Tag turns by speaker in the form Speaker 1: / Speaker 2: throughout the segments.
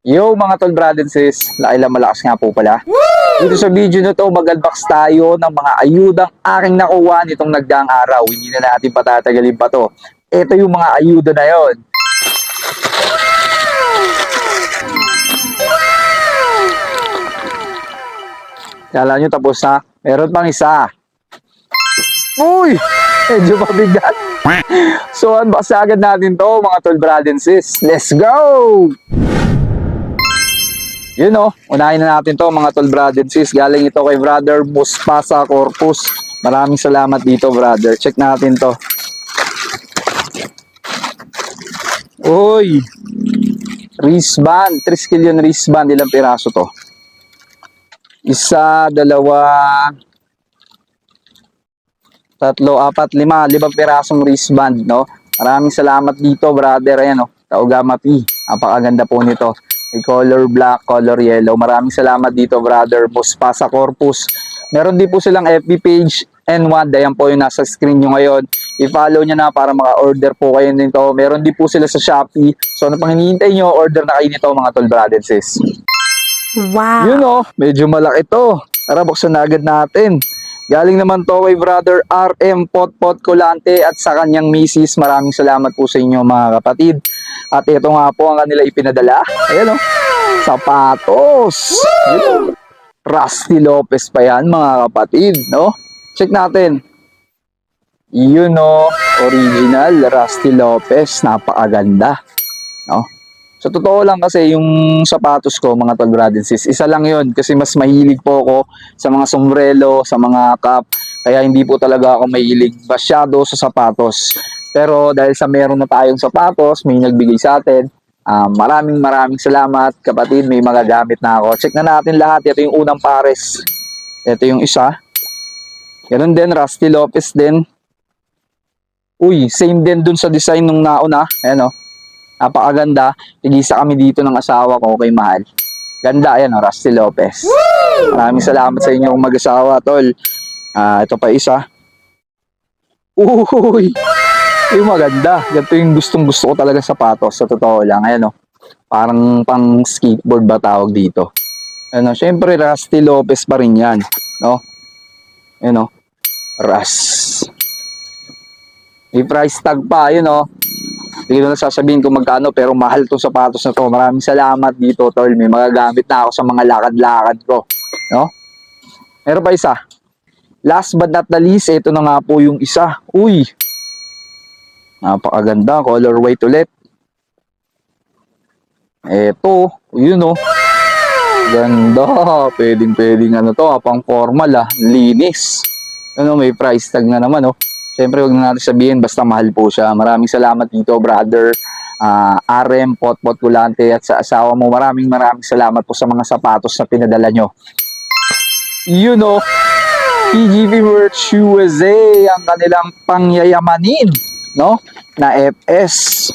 Speaker 1: Yo mga tol, brad and sis, Laila Malakas nga po pala. Dito sa video na to, mag-unbox tayo ng mga ayudang aking nakuha nitong nagdaang araw. Hindi na natin patatagalin pa to. Ito yung mga ayuda na yon. Kala nyo tapos na? Meron pang isa. Uy! Medyo mabigat. So unbox agad natin to mga tol, brad and sis. Let's go! Yun o, unahin na natin to mga tol, brad and sis. Galing ito kay brother Muspasa Corpus. Maraming salamat dito, brother. Check natin to. Uy! Wristband. 3 skill yun wristband. Ilang piraso to? Isa, dalawa, tatlo, apat, lima. 5 pirasong wristband, no? Maraming salamat dito, brother. Ayan o, Taogama P. Napakaganda po nito. May color black, color yellow. Maraming salamat dito, brother Muspasa Corpus. Meron din po silang FB page N1. Ayan po yung nasa screen nyo ngayon. I-follow nyo na para maka-order po kayo nito. Meron din po sila sa Shopee. So ano pang hinihintay nyo, order na kayo nito mga tol, brad and sis.
Speaker 2: Wow!
Speaker 1: Yun o, medyo malaki to. Tara, buksan na agad natin. Galing naman to kay brother RM Potpot Colante at sa kanyang misis. Maraming salamat po sa inyo mga kapatid. At ito nga po ang kanila ipinadala. Ayan o, sapatos. Yun, Rusty Lopez pa yan mga kapatid, no? Check natin. Yun o, original Rusty Lopez. Napakaganda, no? Sa totoo lang kasi yung sapatos ko mga tol, brad and sis, isa lang yun kasi mas mahilig po ako sa mga sombrero, sa mga cap, kaya hindi po talaga ako mahilig masyado sa sapatos. Pero dahil sa meron na tayong sapatos, may nagbigay sa atin, maraming salamat kapatid, may magagamit na ako. Check na natin lahat. Ito yung unang pares, ito yung isa, ganun din, Rusty Lopez din. Uy, same din dun sa design nung nauna, ayan o. Napakaganda. Tigisa kami dito ng asawa ko kay Mahal. Ganda, ayan o, Rusty Lopez. Maraming salamat sa inyong mag-asawa, tol. Ito pa isa. Uy! Yung maganda. Ganito yung gustong gusto ko talaga sapatos. Sa totoo lang, ayan o. Parang pang skateboard ba tawag dito. Ano, syempre Rusty Lopez pa rin yan. No? Ayan o. Rust. May price tag pa, yun o. Hindi ko na sasabihin kung magkano pero mahal tong sapatos na to. Maraming salamat dito, tol. May magagamit na ako sa mga lakad-lakad ko. No? Meron pa isa. Last but not the least, ito na nga po yung isa. Uy! Napakaganda. Color white ulit. Ito. Yun o. Ganda. Pwedeng ano to. Pang formal ah. Linis. Ano, may price tag na naman oh. Siyempre, huwag na natin sabihin, basta mahal po siya. Maraming salamat dito, brother RM Potpot Colante at sa asawa mo. Maraming salamat po sa mga sapatos na pinadala nyo. You know, TGV Merch USA, ang kanilang pangyayamanin, no? Na FS.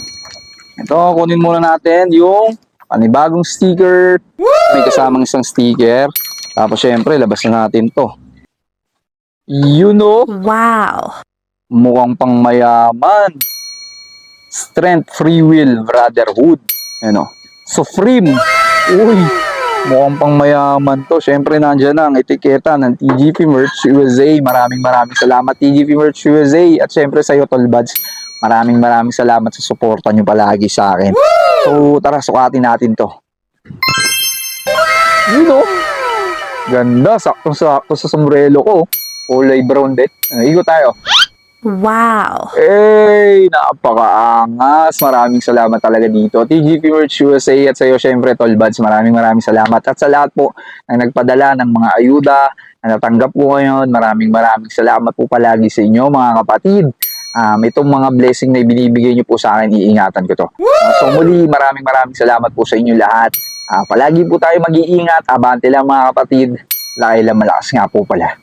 Speaker 1: Ito, kunin muna natin yung panibagong sticker. May kasamang isang sticker. Tapos, siyempre, labas na natin to. You know,
Speaker 2: Wow!
Speaker 1: mukhang pang mayaman. Strength, free will, brotherhood. Ano? Supreme. Uy, mukhang pang mayaman to. Siyempre nandiyan ang etiketa ng TGP Merch USA. Maraming salamat TGP Merch USA. At siyempre sa iyo, Tolbads, maraming salamat sa suporta nyo palagi sa akin. So tara, sukatin natin to. You know, ganda, sakto sa sombrero ko. Kulay brown din. Igo tayo.
Speaker 2: Wow!
Speaker 1: Hey, napakaangas. Maraming salamat talaga dito. TGP Merch USA at sa iyo syempre, Tolbads, maraming salamat. At sa lahat po na nagpadala ng mga ayuda na natanggap po ngayon, maraming salamat po palagi sa inyo mga kapatid. Itong mga blessing na ibinibigay nyo po sa akin, iingatan ko to. So muli, maraming salamat po sa inyo lahat. Palagi po tayo mag-iingat. Abante lang mga kapatid. Laila Malakas nga po pala.